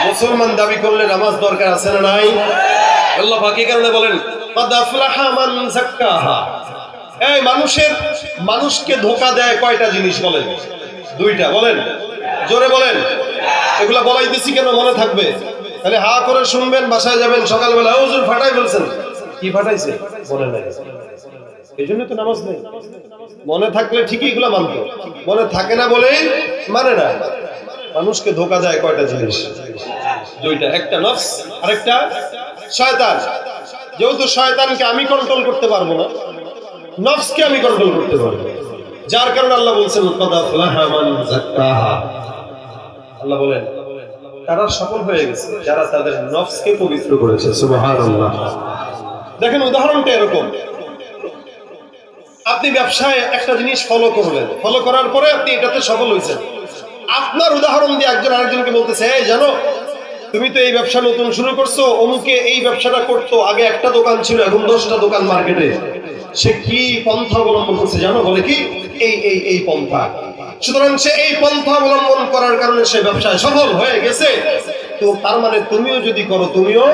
মুসলমান দাবি করলে নামাজ দরকার আছে না নাই? আল্লাহ পাক এই কারণে বলেন ক্বাদ আফলাহা মান যাক্কাহা। এই মানুষকে ধোঁকা দেয় কয়টা জিনিস বলেন? দুইটা। বলেন, জোরে বলেন। এগুলা বলাইতেছি কেন মনে থাকবে? তাহলে হা করে শুনবেন, বাসায় যাবেন, সকালবেলা হুজুর ফাটাই ফেলছেন। কি ফাটাইছে মনে নাই, এই জন্য তো নামাজ নেই। মনে থাকলে ঠিকই এগুলা মানতো, মনে থাকে না বলেই মানে না। মানুষকে ধোঁকা দেয় কয়টা জিনিস? দুইটা। একটা নফস, আরেকটা শয়তান। যেহেতু শয়তানকে আমি কন্ট্রোল করতে পারবো না, নফসকে আমি কন্ট্রোল করতে পারবো, যার কারণে আল্লাহ বলছেন ক্বাদ আফলাহা মান যাক্কাহা। আল্লাহ বলেন তারা সফল হয়ে গেছে যারা তাদের নফসকে পবিত্র করেছে। সুবহানাল্লাহ। দেখেন উদাহরণটা এরকম, আপনি ব্যবসায় একটা জিনিস ফলো করবেন, ফলো করার পরে আপনি এটাতে সফল হয়েছেন। আপনার উদাহরণ দিয়ে একজন আরেকজনকে বলতেছে, এই জানো তুমি তো এই ব্যবসা নতুন শুরু করছো, অমুকে এই ব্যবসাটা করতো, আগে একটা দোকান ছিল এখন 10টা দোকান মার্কেটে। সে কি পন্থা অবলম্বন করছে জানো? বলে কি এই পন্থা। সুতরাং সে এই পন্থা অবলম্বন করার কারণে সে ব্যবসায় সফল হয়ে গেছে। তো তার মানে তুমিও যদি করো তুমিও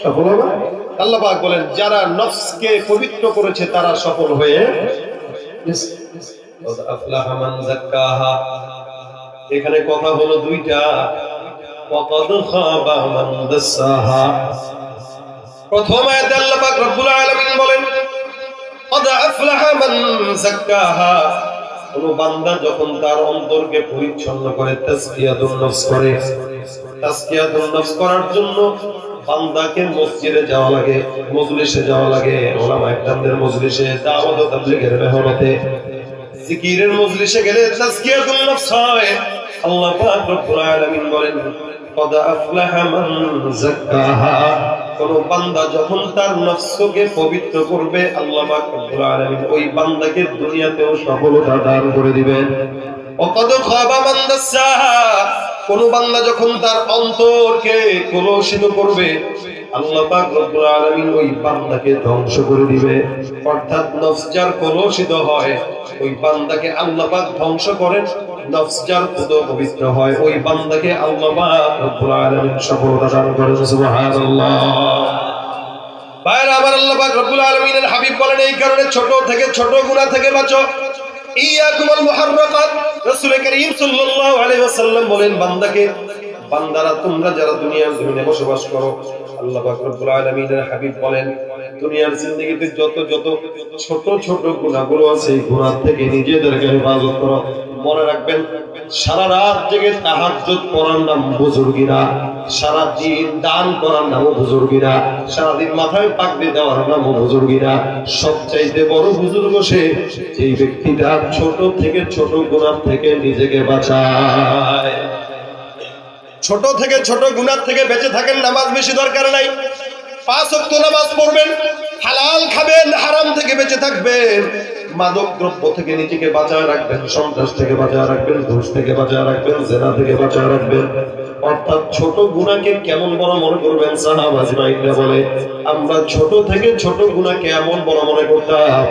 সফল হবে। আল্লাহ পাক বলেন যারা নফসকে পবিত্র করেছে তারা সফল হয়ে গেছে। আফলাহা মান যাক্কাহা। এখানে কথা হলো দুইটা, ওয়াকাদ খাবা মান দাসাহা। প্রথম আয়াতে আল্লাহ পাক রব্বুল আলামিন বলেন ক্বাদ আফলাহা মান যাক্কাহা। কোন বান্দা যখন তার অন্তরকে পরিচ্ছন্ন করে তাজকিয়াতুন নফস করে, তাজকিয়াতুন নফস করার জন্য বান্দাকে মসজিদে যাওয়া লাগে, মজলিসে যাওয়া লাগে, উলামায়ে কেরামদের মজলিসে, দাওয়াত ও তাবলীগের মেহনতে, জিকিরের মজলিসে গেলে তাজকিয়াতুন নফস হয়। আল্লাহ পাক রব্বুল আলামিন বলেন ক্বাদ আফলাহা মান যাক্কাহা। কোন বান্দা যখন তার নফসকে পবিত্র করবে আল্লাহ পাক রব্বুল আলামিন ওই বান্দাকে দুনিয়াতেও সফলতা দান করে দিবেন। ওয়াকাদ খাবা মান দাসাহা। কোন বান্দা যখন তার অন্তরকে কলুষিত করবে আল্লাহ পাক রব্বুল আলামিন ওই বান্দাকে ধ্বংস করে দিবে। অর্থাৎ নফস যার কলুষিত হয় ওই বান্দাকে আল্লাহ পাক ধ্বংস করেন, নফস যার পবিত্র হয় ওই বান্দাকে আল্লাহ পাক রব্বুল আলামিন সফলতা দান করেন। সুবহানাল্লাহ। ভাইরা আমার, আল্লাহ পাক রব্বুল আলামিনের হাবিব বলেন এই কারণে ছোট থেকে ছোট গুনাহ থেকে বাঁচো। ইয়াকুমুল মুহাররাকাত। রাসূল করিম সাল্লাল্লাহু আলাইহি ওয়াসাল্লাম বলেন বান্দারা তোমরা যারা দুনিয়ার জমিনে বসবাস করো, আল্লাহ পাক রব্বুল আলামিনের হাবিব বলেন দুনিয়ার জিন্দেগিতে যত ছোট ছোট গুনাহগুলো আছে এই গুনাহ থেকে নিজেদেরকে হেফাজত করো। মনে রাখবেন সারা রাত জেগে তাহাজ্জুদ পড়ার নাম বুজুর্গিরা, সারা দিন দান করার নাম বুজুর্গিরা, সারা দিন মাথায় পাগড়ি দেওয়ার নাম বুজুর্গিরা। সবচাইতে বড় বুজুর্গ সে যেই ব্যক্তিটা ছোট থেকে ছোট গুনাহ থেকে নিজেকে বাঁচায়। ছোট থেকে ছোট গুনাহ থেকে বেঁচে থাকেন, নামাজ বেশি দরকার নাই, 5 ওয়াক্ত নামাজ পড়বেন, হালাল খাবেন, হারাম থেকে বেঁচে থাকবেন, মাদক দ্রব্য থেকে নিজেকে বাঁচায় রাখবেন, সন্ত্রাস থেকে বাঁচায় রাখবেন, ঘুষ থেকে বাঁচায় রাখবেন, জেনা থেকে বাঁচায় রাখবেন। অর্থাৎ ছোট গুনাহকে কেমন বড় মনে করবেন? সাহাবা আজমাইনরা বলে আমরা ছোট থেকে ছোট গুনাহকে এমন বড় মনে করতাম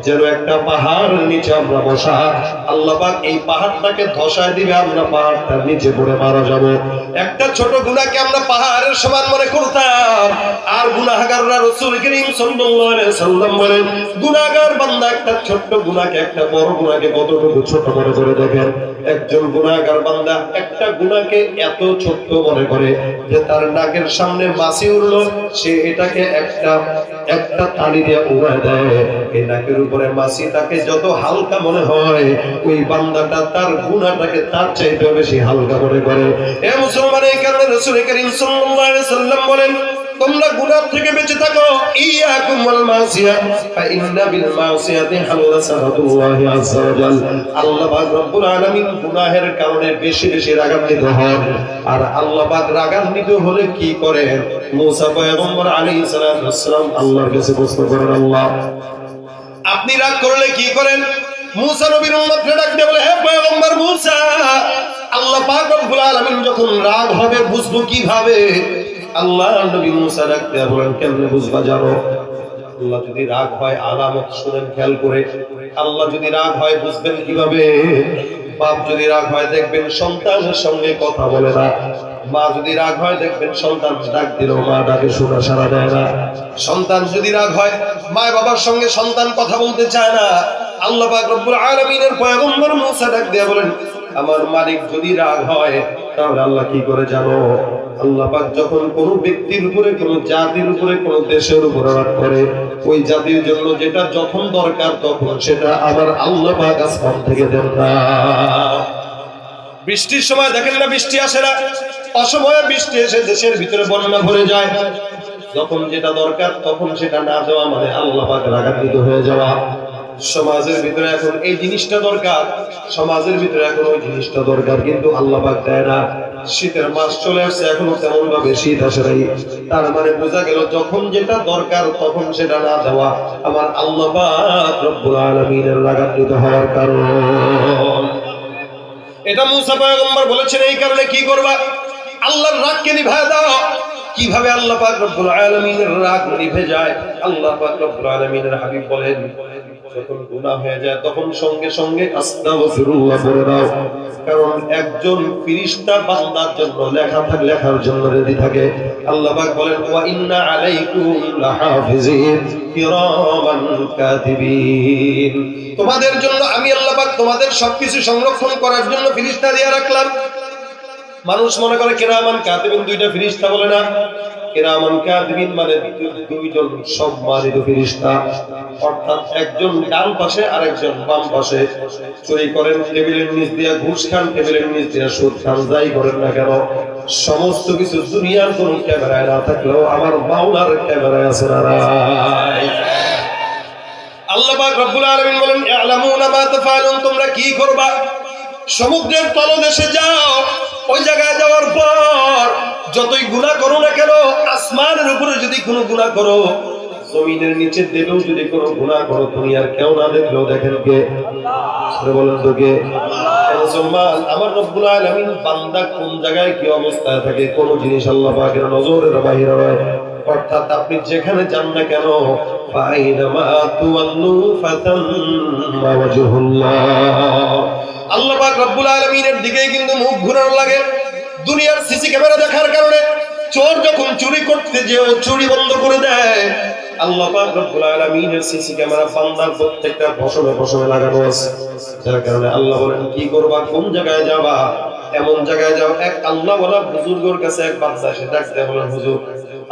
যেন একটা পাহাড় নিচে আমরা বসা, আল্লাহ পাক এই পাহাড়টাকে ধসায় দিবে, আমরা পাহাড়টার নিচে পড়ে মারা যাব। একটা ছোট গুনাহকে আমরা পাহাড়ের সমান মনে করতাম। আর গুনাহগাররা রাসূল করিম সাল্লাল্লাহু আলাইহি ওয়াসাল্লাম বলেন গুনাহগার বান্দা একটা ছোট্ট গুনাহকে, একটা বড় গুনাহকে কতটুকু ছোট মনে করে দেখেন। একজন গুনাহগার বান্দা একটা গুনাহকে এত ছোট্ট মনে করে যে তার নাকের সামনে মাছি উড়লো, সে এটাকে একটা তালি দিয়ে উড়ায় দেয়। এই নাকের উপরে মাছি তাকে যত হালকা মনে হয় ওই বান্দাটা তার গুনাহটাকে তার চাইতে বেশি হালকা মনে করে। এ মুসলমান, এই কারণে রাসূল করিম সাল্লাল্লাহু আলাইহি ওয়াসাল্লাম বলেন তোমরা গুনাহ থেকে বেঁচে থাকো। ইয়াকুম ওয়াল মাসিয়া ফা ইন্না বিল মাসিয়াতি হালাসাতুল্লাহি আযজা ওয়া জাল। আল্লাহ পাক রব্বুল আলামিন গুনাহের কারণে বেশি বেশি রাগান্বিত হন। আর আল্লাহ পাক রাগান্বিত হলে কি করেন? মুসা পয়গম্বর আলাইহিস সালাতু ওয়াস সালাম আল্লাহর কাছে প্রশ্ন করেন, আল্লাহ আপনি রাগ করলে কি করেন? মুসা নবীর উম্মতকে ডাক দিয়ে বলে, হে পয়গম্বর মুসা, আল্লাহ পাক রব্বুল আলামিন যখন রাগ হবে বুঝবো কিভাবে? আল্লাহ নবী মুসা ডাক দিয়ে বলেন, কেমনে বুঝবা জানো? আল্লাহ যদি রাগ হয় আলামত শুনেন খেয়াল করে। আল্লাহ যদি রাগ হয় বুঝবেন কিভাবে? বাপ যদি রাগ হয় দেখবেন সন্তানের সঙ্গে কথা বলে না, মা যদি রাগ হয় দেখবেন সন্তান ডাক দিলেও মা ডাকে শোনা সাড়া দেয় না। সন্তান যদি রাগ হয় মা বাবার সঙ্গে সন্তান কথা বলতে চায় না। আল্লাহ পাক রব্বুল আলামিনের পয়গম্বর মুসা ডাক দিয়ে বলেন, আমার মালিক যদি রাগ হয় তাহলে আল্লাহ কি করে জানো? আল্লাহ পাক যখন কোনো ব্যক্তির উপরে, কোনো জাতির উপরে, কোনো দেশের উপরে রাগ করে, ওই জাতির জন্য যেটা যখন দরকার তখন সেটা আবার আল্লাহ পাক আসমান থেকে দেন না। বৃষ্টির সময় দেখেন না বৃষ্টি আসে না, অসময়ে বৃষ্টি এসে দেশের ভিতরে বন্যা ভরে যায়। যখন যেটা দরকার তখন সেটা না দেওয়া মানে আল্লাহ পাক রাগান্বিত হয়ে যাওয়া। সমাজের ভিতরে এখন এই জিনিসটা দরকার, সমাজের ভিতরে এখন ওই জিনিসটা দরকার, কিন্তু আল্লাহ পাক দেয় না। শীতের মাস চলে আসছে, এখনো তেমন ভাবে শীত আসে নাই। তার মানে বোঝা গেল যখন যেটা দরকার তখন সেটা না দেওয়া আমার আল্লাহ পাক রব্বুল আলামিনের রাগান্বিত হওয়ার কারণ। এটা মুসা পয়গম্বর বলেছেন। এই কারণে কি করবা? আল্লাহর রাগকে নিভায় দাও। কিভাবে আল্লাহ পাক রব্বুল আলামিনের রাগ নিভে যায়? আল্লাহ পাক রব্বুল আলামিনের হাবিব বলেন, যখন গুনাহ হয়ে যায় তখন সঙ্গে সঙ্গে আস্তাগফিরুল্লাহ পড়ে দাও। কারণ একজন ফেরেশতা বান্দার জন্য লেখার জন্য রেডি থাকে। আল্লাহ পাক বলেন, ওয়া ইন্না আলাইকুম লাহাফিজিন কিরামান কাতিবিন, তোমাদের জন্য আমি আল্লাহ পাক তোমাদের সবকিছু সংরক্ষণ করার জন্য ফেরেশতা দিয়ে রাখলাম। মানুষ মনে করে কিরামান কাতিবিন দুইটা ফেরেশতা, বলে না। কিরামান কাতিবিন মানে দুইজন সম্মানিত ফেরেশতা, অর্থাৎ একজন ডান পাশে আর একজন বাম পাশে। চুরি করেন টেবিলের নিচ দিয়ে, ঘুষ খান টেবিলের নিচ দিয়ে, সুদ খান, যাই করেন না কেন সমস্ত কিছু দুনিয়ার কোন ক্যামেরায় না থাকলেও আমার মাওলার ক্যামেরায় আছে না নাই? আল্লাহ পাক রব্বুল আলামিন বলেন, ইয়ালামুনা মা তাফআলুন, তোমরা কি করবা? সমুদ্রের তলদেশে যাও। ওই জায়গায় যাওয়ার পর যতই গুনাহ করো না কেন, আসমানের উপরে যদি কোনো গুনাহ করো, জমিনের নিচে দেবেও যদি কোনো গুনাহ করো, দুনিয়ার কেউ না দেখলেও দেখেন কে? বলেন তো কে? মুসলমান, আমার রব্বুল আলামিন বান্দা কোন জায়গায় কি অবস্থায় থাকে কোন জিনিস আল্লাহ পাকের নজরের বাইরে হয়। অর্থাৎ আপনি যেখানে যান না কেন, ফাইনামা তুওয়াল্লু ফাতাম্মা ওয়াজহুল্লাহ, আল্লাহ পাক রব্বুল আলামিনের দিকেই কিন্তু মুখ ঘুরানো লাগে। দুনিয়ার সিসি ক্যামেরা দেখার কারণে চোর যখন চুরি করতে যেও চুরি বন্ধ করে দেয়। আল্লাহ পাক রব্বুল আলামিনের সিসি ক্যামেরা বান্দার প্রত্যেকটা বসনে বসনে লাগানো আছে। যার কারণে আল্লাহ বলেন, কি করবা, কোন জায়গায় যাবা? এমন জায়গায় যাও। এক আল্লাহ ওয়ালা বুজুর্গের কাছে এক বান্দা এসে ডাকতে বলেন, হুজুর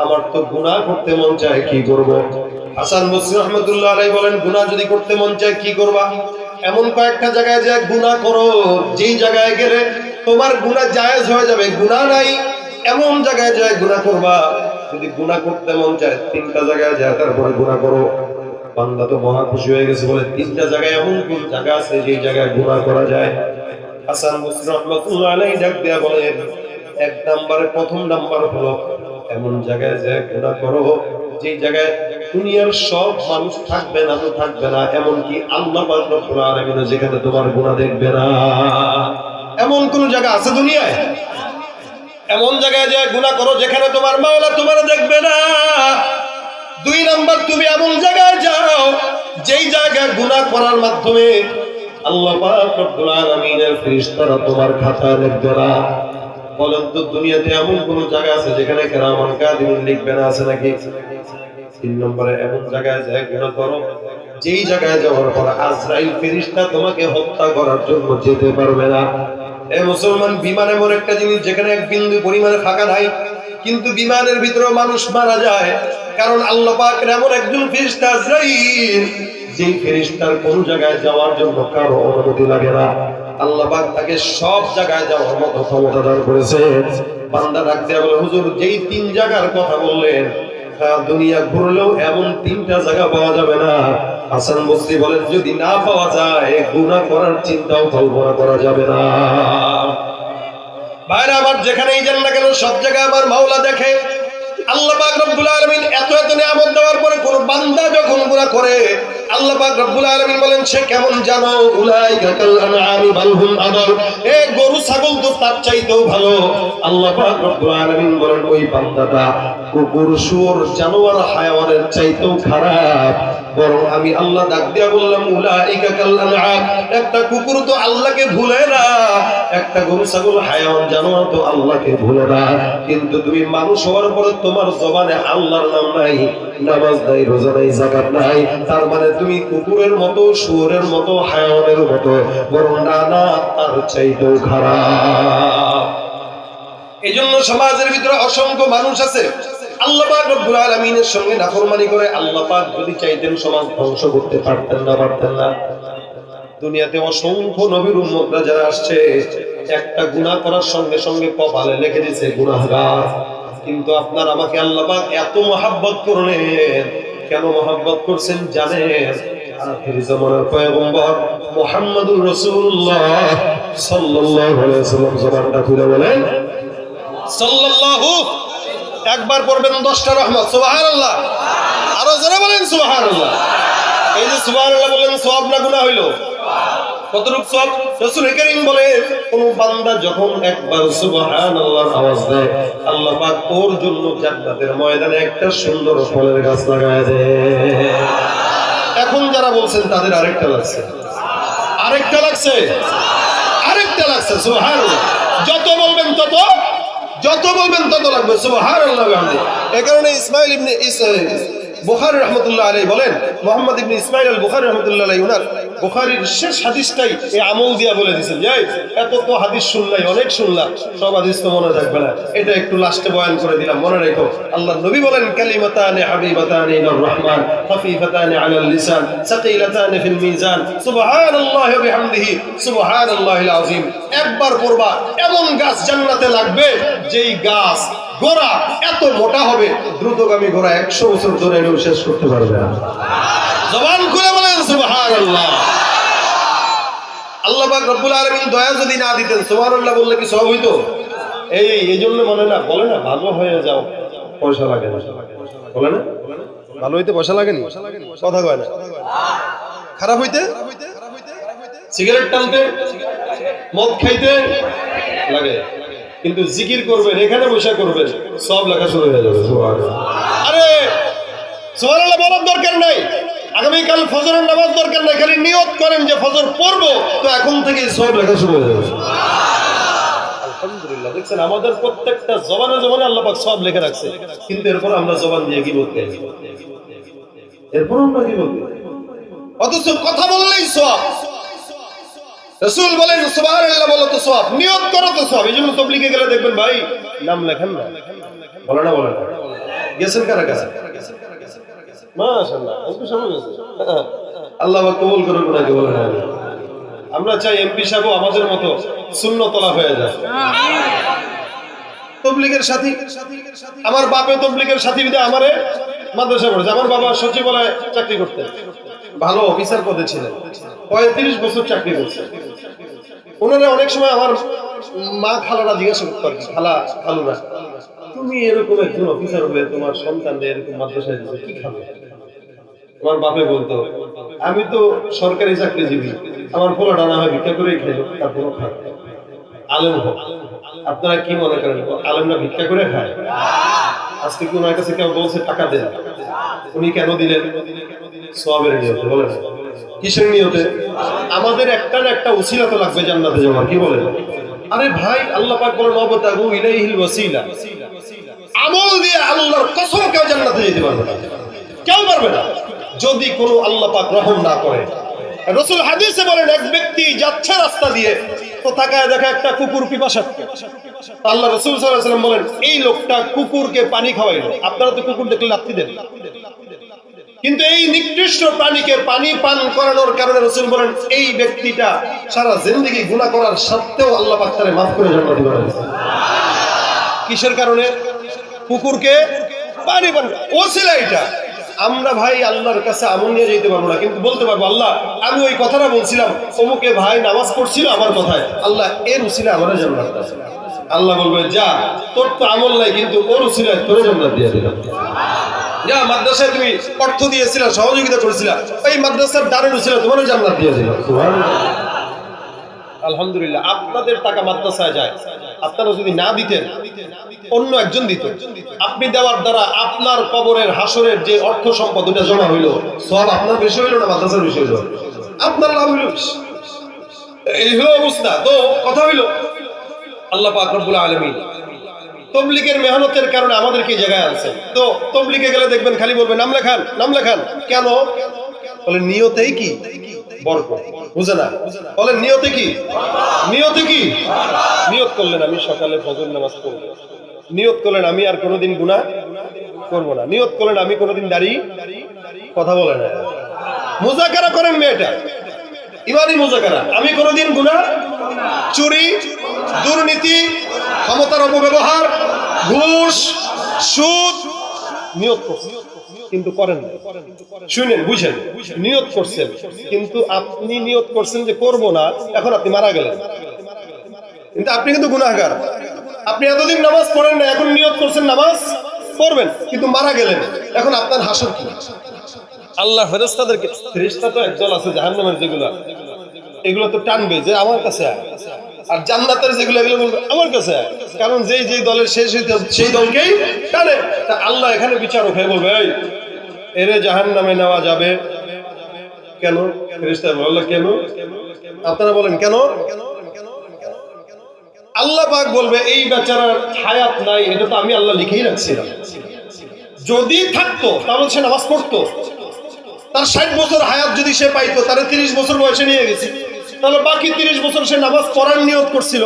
আমার তো গুনাহ করতে মন চায়, কি করব? হাসান বসরি রাহমাতুল্লাহ আলাইহি বলেন, গুনাহ যদি করতে মন চায় কি করবা? এমন কয়েকটা জায়গায় যে গুনাহ করো, যেই জায়গায় গেলে তোমার গুনাহ জায়েজ হয়ে যাবে, গুনাহ নাই, এমন জায়গায় যায় গুনাহ করবা। যদি গুনাহ করতে মন চায় তিনটা জায়গায় যায় তারপরে গুনাহ করো। বান্দা তো মহা খুশি হয়ে গেছে, বলে তিনটা জায়গায় এমন কোন জায়গা আছে যেই জায়গায় গুনাহ করা যায়? হাসান বসরি রাহমাতুল্লাহ আলাইহি ডাক দিয়া বলেন, এক নম্বরে প্রথম নাম্বার হলো এমন জায়গায় যায় গুনাহ করো যে জায়গায় দুনিয়ার সব মানুষ থাকবে না, তো থাকবে না, এমনকি আল্লাহ পাক রব্বুল আলামিন যেখানে তোমার গুনাহ দেখবে না। এমন কোন জায়গা আছে দুনিয়ায়? এমন জায়গায় যায় গুনাহ করো যেখানে তোমার মাওলা তোমার দেখবে না। দুই নাম্বার, তুমি এমন জায়গায় যাও যেই জায়গায় গুনাহ করার মাধ্যমে আল্লাহ পাক রব্বুল আলামিনের ফেরেশতারা তোমার খাতা লিখবে না। বলেন তো দুনিয়াতে এমন কোন জায়গা আছে যেখানে কিরামান কাতিবিন লিখবে না? আছে নাকি? তিন নম্বরে, এমন জায়গায় যায় গুনাহ করো যেই জায়গায় যাওয়ার পর আজরাইল ফেরেশতা তোমাকে হত্যা করার জন্য যেতে পারবে না। এ মুসলমান, বিমান এমন একটা জিনিস যেখানে এক বিন্দু পরিমাণে ফাঁকা নাই, কিন্তু বিমানের ভিতরে মানুষ মারা যায়। কারণ আল্লাহ পাকের এমন একজন ফেরেশতা আজরাইল, যেই ফেরেশতার কোন জায়গায় যাওয়ার জন্য কারো অনুমতি লাগে না। আল্লাহ পাক তাকে সব জায়গায় যাওয়ার মতো ক্ষমতা দান করেছে। বান্দা ডাক দিয়া বলে, হুজুর যেই তিন জায়গার কথা বললেন, দুনিয়া ঘুরলেও এমন তিনটা জায়গা পাওয়া যাবে না। হাসান বসরি বলেন, যদি না পাওয়া যায় গুনাহ করার চিন্তাও কল্পনা করা যাবে না। ভাইরা আমার, যেখানেই যান না কেন সব জায়গায় আমার মাওলা দেখে। আল্লাহ পাক রব্বুল আলামিন এত এত নিয়ামত দেওয়ার পরে কোন বান্দা যখন গুনাহ করে, আল্লাহ পাক রব্বুল আলামিন বলেন সে কেমন জানো? উলাইকা কাল আনআমি বাল হুম আদল, এ গরু ছাগল তো তার চাইতেও ভালো। আল্লাহ পাক রব্বুল আলামিন বলেন ওই বান্দাটা কুকুর শুয়োর জানোয়ার হায়াওয়ানের চাইতেও খারাপ। বরং আমি আল্লাহ ডাক দিয়া বললাম উলাইকা কাল আনআম, একটা কুকুর তো আল্লাহকে ভুলে না, একটা গরু ছাগল হায়াওয়ান জানোয়ার তো আল্লাহকে ভুলে না, কিন্তু তুমি মানুষ হওয়ার পরে তোমার জবানে আল্লাহর নাম নাই, নামাজ নাই, রোজা নাই, যাকাত নাই, তার মানে তুমি কুকুরের মতো, শুয়োরের মতো, হায়াওয়ানের মতো, বরং না তার চাইতেও খারাপ। এজন্য সমাজের ভিতরে অসংখ্য মানুষ আছে আল্লাহ পাক রব্বুল আলামিনের সঙ্গে নাফরমানি করে। আল্লাহ পাক যদি চাইতেন সমাজ ধ্বংস করতে পারতেন না। দুনিয়াতে অসংখ্য নবীর উম্মতরা যারা আসছে, একটা গুনাহ করার সঙ্গে সঙ্গে কপালে লিখে দিয়েছে গুনাহগার। কিন্তু আপনার আমাকে আল্লাহ পাক এত মহব্বত করলেন, কেন মহব্বত করছেন জানেন? আখির জামানার পয়গম্বর মুহাম্মদুর রাসূলুল্লাহ সাল্লাল্লাহু আলাইহি ওয়াসাল্লাম জবানটা খুলে বলেন সাল্লাল্লাহু, একবার পড়বেন 10টা রহমত, সুবহানাল্লাহ, আরো জোরে বলেন সুবহানাল্লাহ। এই যে সুবহানাল্লাহ বললেন, সওয়াব না গুনাহ হইল? কতটুকু সওয়াব? রাসূল করিম বলে, কোন বান্দা যখন একবার সুবহানাল্লাহর আওয়াজ দেয়, আল্লাহ পাক ওর জন্য জান্নাতের ময়দানে একটা সুন্দর ফলের গাছ লাগায় দেয়। এখন যারা বলছেন তাদের আরেকটা লাগছে সুবহানাল্লাহ। যত বলবেন তত লাগবে সুবহানাল্লাহ। এই কারণে ইসমাইল ইবনে বুখারী রাহমাতুল্লাহ আলাইহি বলেন, মুহাম্মদ ইবনে ইসমাইল আল বুখারী রাহমাতুল্লাহ আলাইহি উনার বুখারীর শেষ হাদিসটাই এই আমল দিয়া বলে দিয়েছেন। যাই এত তো হাদিস শুনলাই, অনেক শুনলাম, সব হাদিস তো মনে থাকবে না, এটা একটু লাস্টে বয়ান করে দিলাম, মনে রাখো। আল্লাহর নবী বলেন, কালিমাতানি হাবিবাতানি ইলার রহমান খাফিফাতানি আলাল লিসান সাকিলাতানি ফিল মিজান সুবহানাল্লাহি ওয়া বিহামদিহি সুবহানাল্লাহিল আযীম। একবার পড়বা, এমন গাছ জান্নাতে লাগবে যেই গাছ গোড়া এত মোটা হবে, দ্রুতগামী গোড়া 100 বছর ধরে এনেও শেষ করতে পারবে না। জবান খুলে বলেন সুবহানাল্লাহ। আল্লাহ পাক রব্বুল আলামিন দয়া যদি না দিতেন, সুবহানাল্লাহ বললে কি সব হইতো? এই জন্য বলে না ভালো হয়ে যাও, পয়সা লাগে না, বলে না ভালো হইতে পয়সা লাগেনি, কথা কয় না। খারাপ হইতে, সিগারেট টানতে, মদ খাইতে লাগে, কিন্তু জিকির করবেন, এখানে বসে করবেন, সব লেখা শুরু হয়ে যাবে। আরে সুবহানাল্লাহ বলার দরকার নাই, আগামীকাল ফজরের নামাজ দরকার নাই, খালি নিয়ত করেন যে ফজর পড়বো, তো এখন থেকে সব লেখা শুরু হয়ে যাবে। আলহামদুলিল্লাহ, দেখছেন আমাদের প্রত্যেকটা জবানে আল্লাহ পাক সব লিখে রাখছে, কিন্তু এরপর আমরা জবান দিয়ে কি বলতে, অথচ কথা বললেই সওয়াব। রাসূল বলেন সুবহানাল্লাহ বলো তো সওয়াব, নিয়ত করো তো সওয়াব। এইজন্য তাবলীগে গেলে দেখবেন ভাই নাম লেখেন না, বলে না গেছেন কারা কাছে, মাশাআল্লাহ আল্লাহ পাক কবুল করুন ওনাকে, বলেন আমিন। আমরা চাই এমপি সাহেব আমাদের মতো সুন্নতলা হয়ে যায়, তাবলীগের সাথী। আমার বাপে তাবলীগের সাথী বিদে আমারে মাদ্রাসা পড়েছে। আমার বাবা সচিবালয়ে চাকরি করতেন, ভালো অফিসার পদে ছিলেন, 35 বছর চাকরি করছে। ওনারা অনেক সময় আমার মা খালারা জিজ্ঞাসা করতেন, খালুরা, তুমি এরকম একজন অফিসার হলে তোমার সন্তানদের এরকম মাদ্রাসায় দিতে কি খাবে? আমার বাপে বলতো, আমি তো সরকারি চাকরিজীবী, আমার পোলা ডানা হয় ভিক্ষা করেই খাইল, তারপরও খায়। আলেম হোক, আপনারা কি মনে করেন আলেমরা ভিক্ষা করে খায়? আজকে কি ওনার কাছে কেউ বলছে টাকা দেন? উনি কেন দিলেন? সওয়াবের নিয়তে। বলেন কিসের নিয়তে? আমাদের একটা না একটা ওসিলা তো লাগবে জান্নাতে যাওয়ার, কি বলেন? আরে ভাই আল্লাহ পাক বলেন ওয়াবতাগু ইলাইহিল ওয়াসিলা, আমল দিয়ে আল্লাহর কসম কেউ জান্নাতে যেতে পারবে না, কেউ পারবে না যদি কোনো আল্লাহ পাক রহম না করে। রাসূল হাদিসে বলেন, এক ব্যক্তি যাচ্ছে রাস্তা দিয়ে, তো তাকায় দেখে একটা কুকুর পিপাসার্থ। আল্লাহ রাসূল সাল্লাল্লাহু আলাইহি ওয়াসাল্লাম বলেন, এই লোকটা কুকুরকে পানি খাওয়াইলো। আপনারা তো কুকুর দেখলে লাথি দেন, কিন্তু এই নিকৃষ্ট প্রাণীকে পানি পান করানোর কারণে রাসূল বলেন, এই ব্যক্তিটা সারা জিন্দেগি গুনাহ করার সত্ত্বেও আল্লাহ পাক তারে মাফ করে জান্নাতে দিবেন। কিসের কারণে? কুকুরকে পানি পান, ওসিলা এটা। আমরা ভাই আল্লাহর কাছে আমল নিয়ে যেতে পারবো না, কিন্তু বলতে পারবো আল্লাহ আমি ওই কথাটা বলছিলাম, অমুকে ভাই নামাজ পড়ছিল আমার কথায়, আল্লাহ এর উসিলা আমার জান্নাত আছে। আল্লাহ বলবে, যা তোর তো আমল নাই, কিন্তু ওর উসিলায় তোর জান্নাত দিয়ে দিলাম। যা মাদ্রাসায় তুমি অর্থ দিয়েছিলা, সহযোগিতা করেছিলা, এই মাদ্রাসার দানের উসিলা তোমারও জান্নাত দিয়ে দিলাম। আলহামদুলিল্লাহ, আপনাদের টাকা মাদ্রাসায় যায়, আপনারা যদি না দিতেন অন্য একজন দিত, আপনি দেওয়ার দ্বারা আপনার কবরের হাসরের যে অর্থ সম্পদ ওটা জমা হইলো, সব আপনার বেশি হইলো না মাদ্রাসার বেশি হইলো? আপনার লাভ হইল। এই হলো অবস্থা। তো কথা হইলো আল্লাহ পাক রব্বুল আলামিন তবলিগের মেহনতের কারণে আমাদেরকে এই জায়গায় আনছে। তো তবলিগে গেলে দেখবেন খালি বলবে নাম লেখান, নাম লেখান। কেন? বলে নিয়তেই কি বরকত। বুঝে না? বলেন নিয়তে কি? নিয়তে কি? নিয়ত করলেন আমি সকালে ফজর নামাজ পড়ব, নিয়ত করলেন আমি আর কোনোদিন গুনাহ করব না, নিয়ত করলেন আমি কোনোদিন দাড়ি, কথা বলে না, মুযাকারা করেন মেয়েটা, ইমানি মুযাকারা, আমি কোনোদিন গুনাহ, চুরি, দুর্নীতি, ক্ষমতার অপব্যবহার, ঘুষ, সুদ, নিয়ত করছেন কিন্তু করেন না। শুনেন, বুঝেন, নিয়ত করছেন কিন্তু আপনি নিয়ত করছেন যে করব না, এখন আপনি মারা গেলেন কিন্তু আপনি কিন্তু গুনাহগার। আপনি এতদিন নামাজ পড়েন না, এখন নিয়ত করছেন নামাজ পড়বেন কিন্তু মারা গেলেন, এখন আপনার হাসর কি? আল্লাহ ফেরেশতাদেরকে, ফেরেশতা তো একদল আছে জাহান্নামের যেগুলো, এগুলো তো টানবে যে আমার কাছে আয়, আর জান্নাতের যেগুলো এগুলো বলবে আমার কাছে আয়, কারণ যেই যেই দলের শেষ হইতে সেই দলকেই টানে। তা আল্লাহ এখানে বিচারক হয়ে বলবে এই এরে জাহান্নামে নেওয়া যাবে কেন? ফেরেশতা বলল কেন? আপনারা বলেন কেন? আল্লাহ পাক বলবে এই বেচারার হায়াত নাই, এটা তো আমি আল্লাহ লিখেই রাখছিলাম, যদি থাকতো তাহলে সে নামাজ পড়তো, তার 60 বছর হায়াত যদি সে পাইতো, তার 30 বছর বয়সে নিয়ে গেছি, তাহলে বাকি 30 বছর সে নামাজ পড়ার নিয়ত করছিল।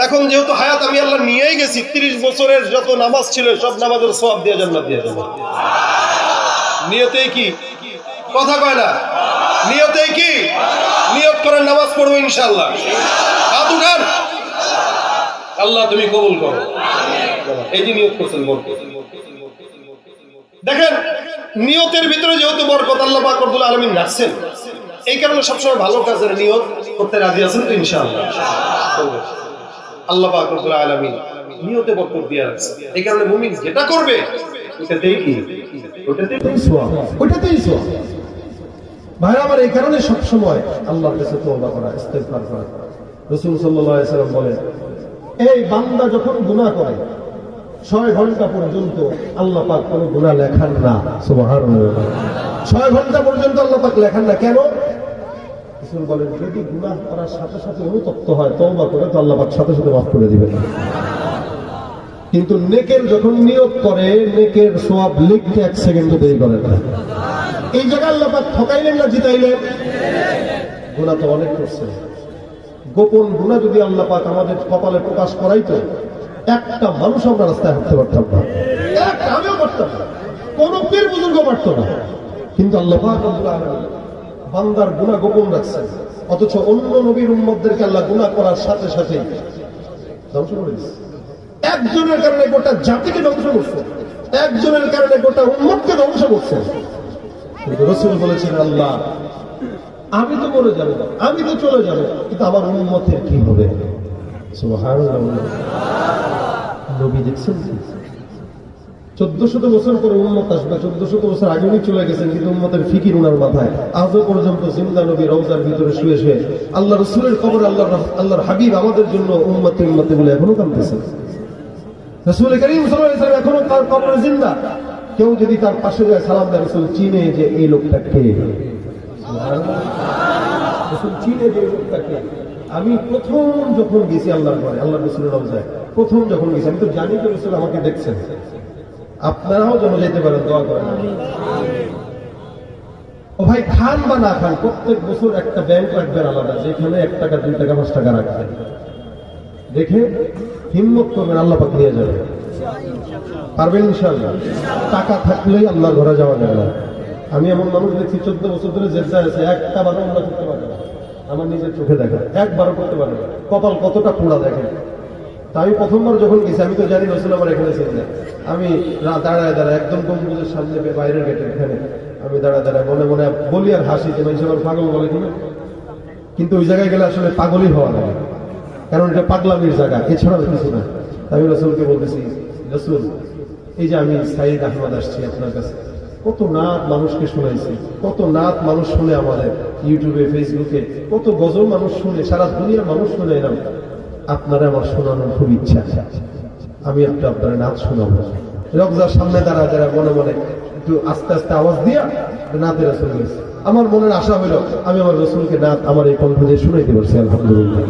এখন যেহেতু হায়াত আমি আল্লাহ নিয়েই গেছি, 30 বছরের যত নামাজ ছিল সব নামাজের সওয়াব দিয়ে জান্নাত দিয়ে দেব। নিয়তেই কি? কথা কয় না। নিয়তেই কি? নিয়ত করেন নামাজ পড়বো ইনশাআল্লাহ। হাত উঠান, আল্লাহ তুমি কবুল করো। এই যে নিয়ত করছেন বরকত। দেখেন নিয়তের ভিতরে যেহেতু বরকত আল্লাহ পাক রব্বুল আলামিন রাখছেন, এই কারণে সবসময় ভালো কাজের নিয়ত করতে রাজি আছেন তো ইনশাআল্লাহ। আল্লাহ পাক রব্বুল আলামিন নিয়তে বরকত দিয়ে রাখছে, এই কারণে মুমিন যেটা করবে ওটাতেই কি? ওটাতেই সওয়াব, ওটাতেই সওয়াব। ভাই আমার এই কারণে সবসময় আল্লাহর কাছে তওবা করা, ইস্তেগফার করা। রাসূল সাল্লাল্লাহু আলাইহি ওয়াসাল্লাম বলেন এই বান্দা যখন গুনাহ করে 6 ঘন্টা পর্যন্ত আল্লাহ পাক কোনো গুনাহ লেখান না। সুবহানাল্লাহ। 6 ঘন্টা পর্যন্ত আল্লাহ পাক লেখান না। কেন? রাসূল বলেন যদি গুনাহ করার সাথে সাথে অনুতপ্ত হয়, তওবা করে, তো আল্লাহ পাক সাথে সাথে মাফ করে দিবেন। কিন্তু নেকের যখন নিয়ত করে, নেকের সওয়াব লিখতে 1 সেকেন্ডও দেরি করে না। এই জায়গায় আল্লাহ পাক ঠকাইলেন না জিতাইলেন? গুনাহ তো অনেক করছে। গোপন গুনাহ যদি আল্লাহ পাক আমাদের কপালে প্রকাশ করাইতো, একটা মানুষ আমরা রাস্তায় হাঁটতে পারতাম না, একটা আমিও পারতাম না, কোন পীর বুজুর্গ পারতো না। কিন্তু আল্লাহ পাক রব্বুল আলামিন বান্দার গুনাহ গোপন রাখছেন, অথচ অন্য নবীর উম্মতদেরকে আল্লাহ গুনাহ করার সাথে সাথে ধ্বংস করে দিয়েছে। একজনের কারণে গোটা জাতিকে ধ্বংস করছে, একজনের কারণে গোটা উম্মতকে ধ্বংস করছে। কিন্তু রাসূল বলেছেন আল্লাহ আমি তো মরে যাব, আমি তো চলে যাব, কিন্তু আমার উম্মতের কি হবে? সুবহানাল্লাহ। নবী দেখছেন 1400 বছর পরে উম্মত আসবে, 1400 বছর আগে উনি চলে গেছেন, কিন্তু উম্মতের ফিকির উনার মাথায়। আজও পর্যন্ত জিন্দা নবী রওজার ভিতরে শুয়ে শুয়ে আল্লাহ রাসূলের কবরে আল্লাহর হাবিব আমাদের জন্য উম্মতে উম্মতে বলে এখনো কাঁদতেছেন। রাসূল করিম সাল্লাল্লাহু আলাইহি ওয়াসাল্লাম এখনো তার কবরে জিন্দা। কেউ যদি তার পাশে যায় সালাম দেয়, রাসূল চিনে যে এই লোকটা কে। সুবহানাল্লাহ। রাসূল চিনে যে এই লোকটা কে। আমি প্রথম যখন গেছি আল্লাহর ঘরে, আল্লাহ রাসূলের রওজায় প্রথম যখন গেছি, আমি তো জানি যে রাসূল আমাকে দেখছেন। আপনারাও যেন যেতে পারেন, দোয়া করেন। ও ভাই, খান বা না খান, প্রত্যেক বছর একটা ব্যাংক রাখবেন আলাদা, যেখানে 1 টাকা 2 টাকা 5 টাকা রাখবেন। দেখে হিম্মত করবেন, আল্লাহ পাক নিয়ে যাবেন। পারবেন ইনশাআল্লাহ। টাকা থাকলেই আল্লাহর ঘরে যাওয়া যায় না। আমি এমন মানুষ দেখছি 14 বছর ধরে জেদ্দায় আছে, একটা বারও আমরা করতে পারবো না। আমার নিজের চোখে দেখা, একবারও করতে পারবো না। কপাল কতটা পোড়া দেখেন। তা আমি প্রথমবার যখন গেছি, আমি তো জানি রাসূল আমার এখানে ছিলেন। আমি দাঁড়ায় দাঁড়ায় একদম গম্বুজের সামনে বাইরের গেটের এখানে আমি দাঁড়ায় দাঁড়ায় মনে মনে বলি আর হাসি যে মানুষ আমার পাগল বলে কিনা। কিন্তু ওই জায়গায় গেলে আসলে পাগলই হওয়া লাগে, কারণ এটা পাগলামির জায়গা, এছাড়াও কিছু না। আমি রাসূলকে বলতেছি, রাসূল এই যে আমি সাইদ আহমদ আসছি আপনার কাছে, কত নাত মানুষকে শোনাইছি, কত নাত মানুষ শুনে আমাদের ইউটিউবে ফেসবুকে, কত গজল মানুষ শুনে, সারা দুনিয়ার মানুষ শুনে এলাম, আপনারা আমার শোনানোর খুব ইচ্ছা। আমি একটা আপনার নাচ শোনাবো। রওজার সামনে দাঁড়া যারা মনে মনে একটু আস্তে আস্তে আওয়াজ দিয়া নাতে রাসূল গেছে। আমার মনের আশা হইল আমি আমার রাসূলকে নাত আমার এই কণ্ঠ দিয়ে শুনাইতে পারছি, আলহামদুলিল্লাহ।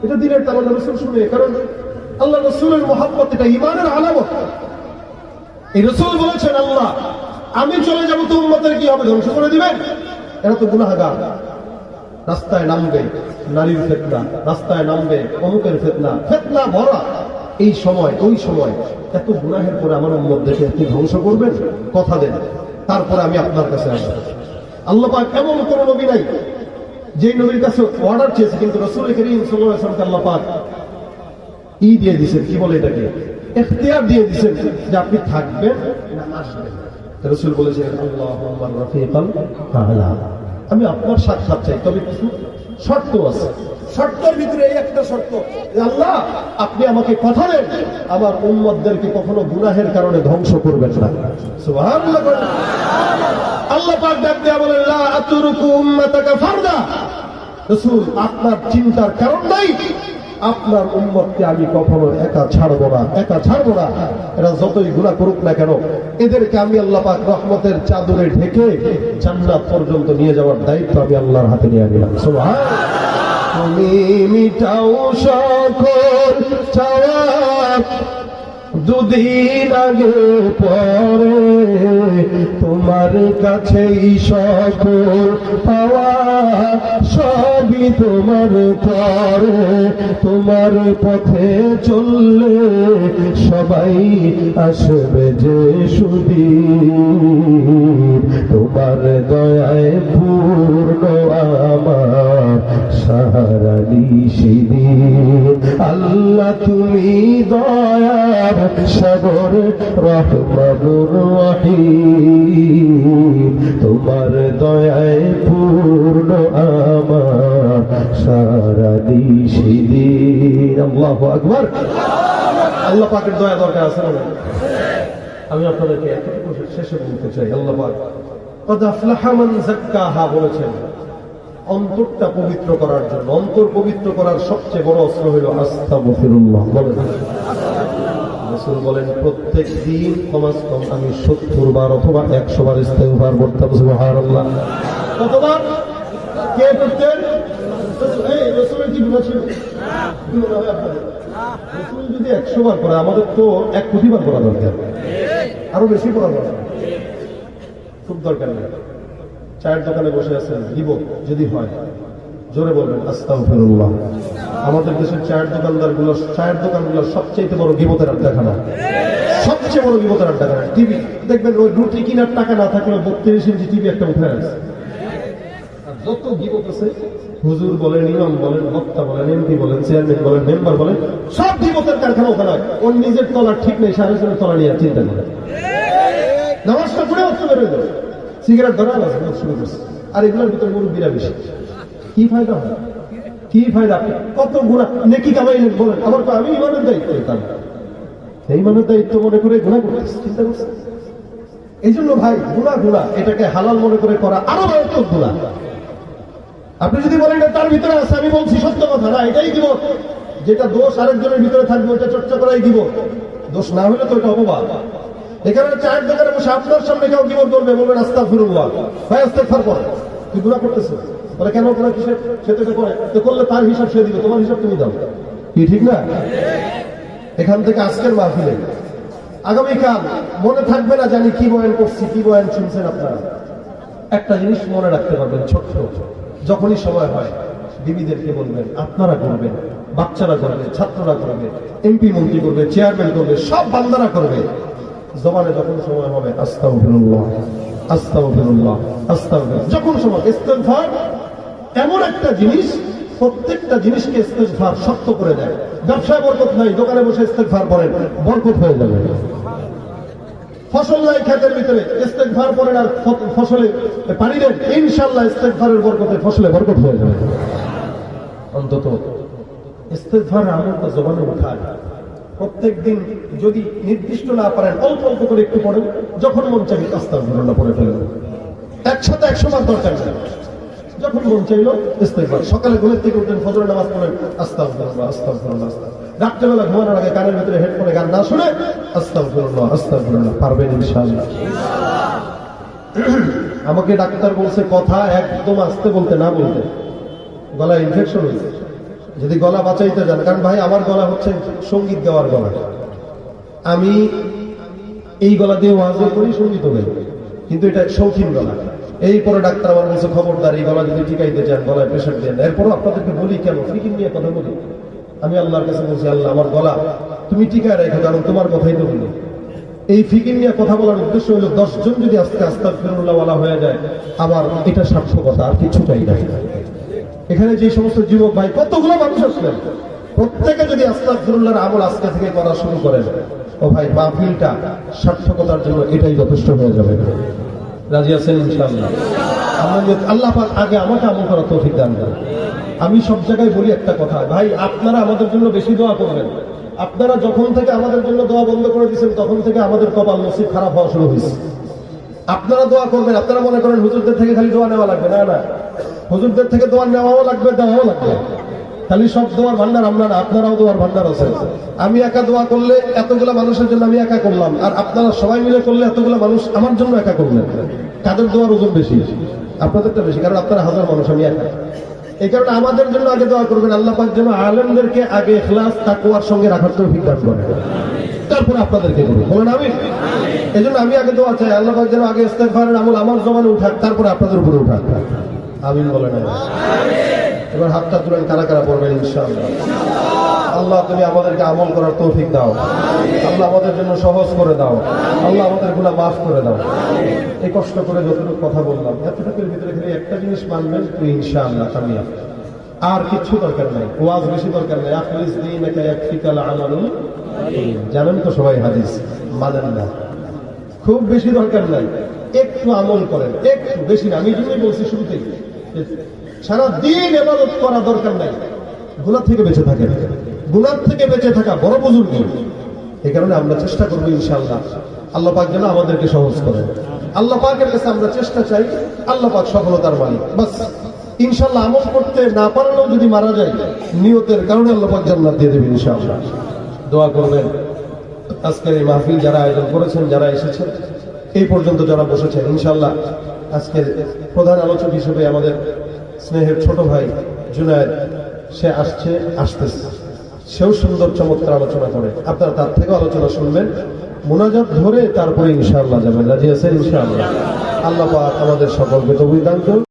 এটা দিনের তামান্না রাসূল শুনে, কারণ আল্লাহ রাসূলের মহব্বত এটা ঈমানের আলামত। এই রাসূল বলেছেন, আল্লাহ আমি চলে যাব তো উম্মতের কি হবে, ধ্বংস করে দিবেন? এরা তো গুনাহগার, রাস্তায় নামবে নারীর ফিতনা, রাস্তায় নামবে অমুকের ফিতনা, ফিতনা ভরা এই সময় ওই সময় এত গুনাহের পরে আমার উম্মতদেরকে আপনি ধ্বংস করবেন? কথা দেন, তারপরে আমি আপনার কাছে আসবো। আল্লাহ পাক এমন কোন নবী নাই যে নবীর কাছে অর্ডার চেয়েছে, কিন্তু রাসূল করিম সাল্লাল্লাহু আলাইহি ওয়াসাল্লামকে আল্লাহ পাক দিয়ে দিয়েছেন, কি বলে এটাকে, ইখতিয়ার দিয়ে দিয়েছেন যে আপনি থাকবেন না আসবেন। রাসূল বলেছেন, আল্লাহুম্মা রাফিকাল আ'লা, আমি আপনার সাক্ষাৎ চাই, তবে কিছু শর্ত আছে। শর্তের ভিতরে এই একটা শর্ত, আল্লাহ আপনি আমাকে কথা দেন আমার উম্মতদেরকে কখনো গুনাহের কারণে ধ্বংস করবেন না। সুবহানাল্লাহ। আল্লাহ পাক ডাক দেয়া বলেন, লা আতরুকু উম্মাতাকা ফারদা, রাসূল আপনার চিন্তার কারণ নাই, আপনার উম্মতকে আমি কখনো একা ছাড়বো না, একা ছাড়বো না। এরা যতই গুনাহ করুক না কেন, এদেরকে আমি আল্লাহ পাক রহমতের চাদরে ঢেকে জান্নাত পর্যন্ত নিয়ে যাওয়ার দায়িত্ব আমি আল্লাহর হাতে নিয়ে নিলাম। সুবহানাল্লাহ। তুমি মিটাও সকল চাওয়া, দুদিন আগে পরে তোমার কাছেই সকল পাওয়া, সবই তোমার পরে, তোমার পথে চললে সবাই আসবে যে সুদিন, তোমার দয়ায় পূর্ণ আমার সারা নিশিদিন। আল্লাহ তুমি দয়ার সাগর রহমানুর রহিম, তোমার দয়ায় পূর্ণ আমার সারা নিশিদিন। আল্লাহু আকবার। আল্লাহ পাকের দয়া দরকার আছে না? আমি আপনাদেরকে এতটুকু শেষে বলতে চাই, আল্লাহ পাক কদ আফলাহা মান যাক্কাহা বলেছেন অন্তরটা পবিত্র করার জন্য। অন্তর পবিত্র করার সবচেয়ে বড় অস্ত্র হলো আস্তাগফিরুল্লাহ। বলেন রাসূল বলেন, প্রত্যেক দিন কমাস কম আমি ৭০ বার অথবা ১০০ বার ইস্তেগফার করতাম। সুবহানাল্লাহ। কতবার? কে করতেন? এই রাসূলের কি গুনাহ ছিল? রাসূল যদি ১০০ বার করে, আমাদের তো ১ কোটি বার করা দরকার, আরো বেশি করা দরকার। খুব দরকার নেই। চায়ের দোকানে বসে আছেন, দিব যদি হয় জোরে বলবেন আস্তাগফিরুল্লাহ। আমাদের দেশের চায়ের দোকানগুলো সবচেয়ে বড় গীবতের আড্ডাখানা, সবচেয়ে বড় গীবতের আড্ডাখানা। টিভি দেখবেন, ওই রুটি কেনার টাকা না থাকলেও 32 ইঞ্চি টিভি একটা উঠে আছে। আর যত গীবত আছে, হুজুর বলেন, ইমাম বলেন, বক্তা বলেন, এমপি বলেন, চেয়ারম্যান বলেন, মেম্বার বলেন, সব গীবতের কারখানা ওখানে। ওর নিজের তলা ঠিক নেই, সারা জনের তলা নিয়ে চিন্তা করে নামাজটা পড়ে হচ্ছে বেরোয় যাবে, সিগারেট ধরা আছে শুরু করছে। আর এগুলোর ভিতরে মুরব্বীরা বেশি। কি ফায়দা হয়? কি ফায়দা? কত গুনাহ নেকি কামাইলেন বলেন, আবার আমি ইমানের দায়িত্ব নিতাম, এই ইমানের দায়িত্ব মনে করে গুনাহ করতেছি, চিন্তা করছে। এই জন্য ভাই গুনাহ এটাকে হালাল মনে করে করা আরো মারাত্মক গুনাহ। আপনি যদি বলেন তার ভিতরে আছে, আমি বলছি সত্য কথা না, এটাই দিব। যেটা দোষ আরেকজনের ভিতরে থাকবে ওটা চর্চা করাই দিব। দোষ না হলে তো এটা অপবাদ। এখানে চায়ের দোকানে বসে আপনার সামনে কেউ গীবত করবে, বলবেন আস্তাগফিরুল্লাহ। ভাই ইস্তেগফার কর, তুই গুনাহ করতেছিস। বলে কেন করে? কিসের? সে তো করে, তো করলে তার হিসাব সে দিবে, তোমার হিসাব তুমি দাও। কি ঠিক না? এখান থেকে আজকের মাহফিলে আগামীকাল মনে থাকবে না জানি কি বয়ান করছি, কি বয়ান শুনছেন আপনারা। একটা জিনিস মনে রাখতে পারবেন, ছোট্ট, যখনই সময় হয় বিবিদেরকে বলবেন, আপনারা করবেন, বাচ্চারা করবে, ছাত্ররা করবে, এমপি মন্ত্রী করবে, চেয়ারম্যান করবে, সব বান্দারা করবে। জবানে যখন সময় হবে আস্তাগফিরুল্লাহ, আস্তাগফিরুল্লাহ, আস্তাগফিরুল্লাহ, যখন সময়। ইস্তেগফার এমন একটা জিনিস, প্রত্যেকটা জিনিসকে ইস্তেগফার শক্ত করে দেয়। ব্যবসায় বরকত নাই, দোকানে বসে ইস্তেগফার করেন, বরকত হয়ে যাবে। ফসল নাই ক্ষেতের ভিতরে, ইস্তেগফার করেন আর ফসলে পানি দেন, ইনশাআল্লাহ ইস্তেগফারের বরকতে ফসলে বরকত হয়ে যাবে। অন্তত ইস্তেগফার আমলটা জবানে উঠায়। প্রত্যেকদিন যদি নির্দিষ্ট না পারেন, অল্প অল্প করে একটু পড়েন, যখন মন চাইবে আস্তাগফিরুল্লাহ পড়ে ফেলেন। একসাথে 100 বার দরকার নেই, যখন মন চাইলো ইস্তেগফার। সকালে ঘুমের থেকে উঠেন, ফজরের নামাজ পড়েন, আস্তাগফিরুল্লাহ, আস্তাগফিরুল্লাহ, আস্তাগফিরুল্লাহ। রাত্রেবেলা ঘুমানোর আগে কানের ভিতরে হেডফোনে গান না শুনে আস্তাগফিরুল্লাহ আস্তাগফিরুল্লাহ পারবেন ইনশাআল্লাহ। আমাকে ডাক্তার বলছে কথা একদম আস্তে বলতে, না বলতে, গলা ইনফেকশন হয়েছে, যদি গলা বাঁচাইতে যান। কারণ ভাই আমার গলা হচ্ছে সঙ্গীত গাওয়ার গলা, আমি এই গলা দিয়ে ওয়াজও করি, সঙ্গীত গাই, কিন্তু এটা শৌখিন গলা। এই পরে ডাক্তার আমার বলছে খবরদার এই গলা যদি টিকাইতে চান গলায় প্রেশার দেন। এরপরও আপনাদেরকে বলি কেন, ফিকির নিয়ে কথা বলি। আমি আল্লাহর কাছে বলছি, আল্লাহ আমার গলা তুমি টিকায় রেখো, কারণ তোমার কথাই তো বলি। এই ফিকির নিয়ে কথা বলার উদ্দেশ্য হলো 10 জন যদি আজকে আস্তাগফিরুল্লাহ ওয়ালা হয়ে যায়, আবার এটা সার্থকতা, আর কিছু চাই না। এখানে যে সমস্ত যুবক ভাই কতগুলো মানুষ আসলেন, প্রত্যেকে যদি আস্তাগফিরুল্লাহর আমল আজকে থেকে করা শুরু করেন, ও ভাই মাহফিলটা সার্থকতার জন্য এটাই যথেষ্ট হয়ে যাবে। রাজি আছেন ইনশাআল্লাহ? আল্লাহ পাক আগে আমাকে আমল করার তৌফিক দান করেন। আমি সব জায়গায় বলি একটা কথা, ভাই আপনারা আমাদের জন্য বেশি দোয়া করবেন। আপনারা যখন থেকে আমাদের জন্য দোয়া বন্ধ করে দিয়েছেন, তখন থেকে আমাদের কপাল নসিব খারাপ হওয়া শুরু হয়েছে। আপনারা দোয়া করবেন, আপনারা মনে করেন হুজুরদের থেকে খালি দোয়া নেওয়া লাগবে, না না, হুজুরদের থেকে দোয়া নেওয়াও লাগবে, দেওয়াও লাগবে। খালি সব দোয়ার ভান্ডার আমরা না, আপনারাও দোয়ার ভান্ডার আছে। আমি একা দোয়া করলে এতগুলো মানুষের জন্য আমি একা করলাম, আর আপনারা সবাই মিলে করলে এতগুলো মানুষ আমার জন্য একা করলেন। কাদের দোয়ার ওজন বেশি? আপনাদেরটা বেশি, কারণ আপনারা হাজার মানুষ, আমি একা। এই কারণে আমাদের জন্য আগে দোয়া করবেন, আল্লাহ পাক যেন আলেমদেরকে আগে ইখলাস তাকওয়ার সঙ্গে রাখার তৌফিক দান করেন, তারপরে আপনাদেরকে করবেন। বলেন আমিন। এই জন্য আমি আগে দোয়া চাই, আল্লাহ পাক যেন আগে ইস্তেগফারের আমল আমার জমানে উঠাক, তারপরে আপনাদের উপরে উঠাক। আমিন বলেন। এবার হাতটা তুলেন, কারা কারা পড়বেন ইনশাআল্লাহ। আল্লাহ তুমি আমাদেরকে আমল করার তৌফিক দাও, আল্লাহ আমাদের জন্য সহজ করে দাও, আল্লাহ আমাদের গুনাহ মাফ করে দাও। এই কষ্ট করে যতটুকু কথা বললাম, এতটুকুর ভিতরে খালি একটা জিনিস মানবেন, তুই ইনশাআল্লাহ কামিয়াব। আর কিচ্ছু দরকার নাই, ওয়াজ বেশি দরকার নাই। আখলিস দীনাকা ইয়াকফিকাল আমালুল, জানেন তো সবাই হাদিস, মানেন না, খুব বেশি দরকার নাই, একটু আমল করেন, একটু বেশি না। আমি এই জন্যই বলছি শুরুতেই, সারা দিন ইবাদত করা দরকার নাই, গুনাহ থেকে বেঁচে থাকেন। গুনাহ থেকে বেঁচে থাকা বড় বুজুর্গ। এই কারণে আমরা চেষ্টা করবো ইনশাআল্লাহ, আল্লাহ পাক যেন আমাদেরকে সহজ করেন। আল্লাহ পাকের কাছে আমরা চেষ্টা চাই, আল্লাহ পাক সফলতার মালিক। বাস ইনশাআল্লাহ আমল করতে না পারলেও যদি মারা যায়, নিয়তের কারণে আল্লাহ পাক জান্নাত দিয়ে দেবেন ইনশাআল্লাহ। দোয়া করবেন। আজকের এই মাহফিল যারা আয়োজন করেছেন, যারা এসেছেন, এই পর্যন্ত যারা বসেছেন, ইনশাআল্লাহ আজকের প্রধান আলোচক হিসেবে আমাদের স্নেহের ছোট ভাই জুনায়েদ, সে আসতেছে, সেও সুন্দর চমৎকার আলোচনা করে। আপনারা তার থেকে আলোচনা শুনবেন, মুনাজাত ধরে তারপরে ইনশাআল্লাহ যাবেন। রাজি আছেন ইনশাআল্লাহ? আল্লাহ পাক আমাদের সকলকে তৌফিক দান করুন।